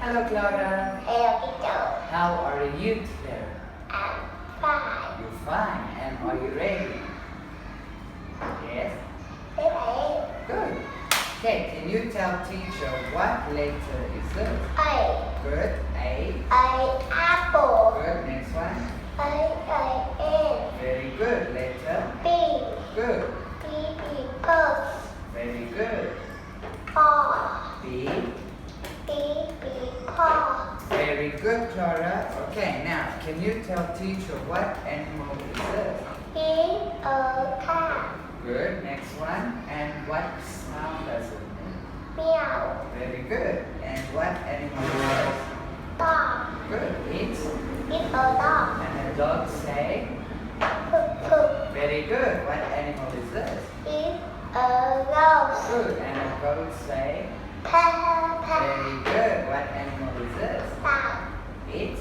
Hello, Clara. Hello, teacher. How are you today? I'm fine. You're fine. And are you ready? Yes? Yes, Good. Okay, can you tell teacher what letter is this? I Good. A. apple. Good. Next one. N. Very good. Letter. B. Good. Purse. Very good. Paw. B. Paw. Very good, Clara. Okay, now can you tell teacher what animal is this? Cat. Good. Next one. And what sound does it make? Meow. Very good. And what animal is this? Dog. Good. It's a dog. And the dog say? Poop. Very good. What animal is this? It's a rose. Good. And the goat say? Very good. What animal is this? Dog. It's?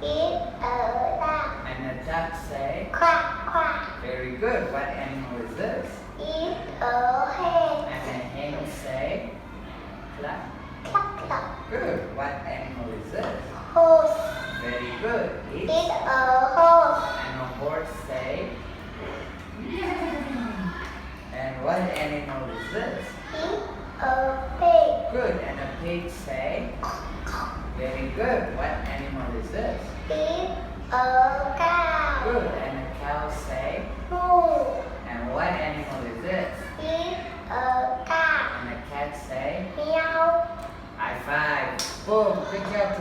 It's a dog. And the duck say? Quack. Very good. What animal is this? It's a hen. And the hen say? Cluck. Cluck. Good. What animal is this? Horse. Very good. It's a horse. And a horse say? And what animal is this? It's a pig. Good. And a pig say? Very good. What animal is this? It's a cow. Good. And a cow say? Moo. And what animal is this? It's a cat. And a cat say? Meow. High five. Boom. Good job.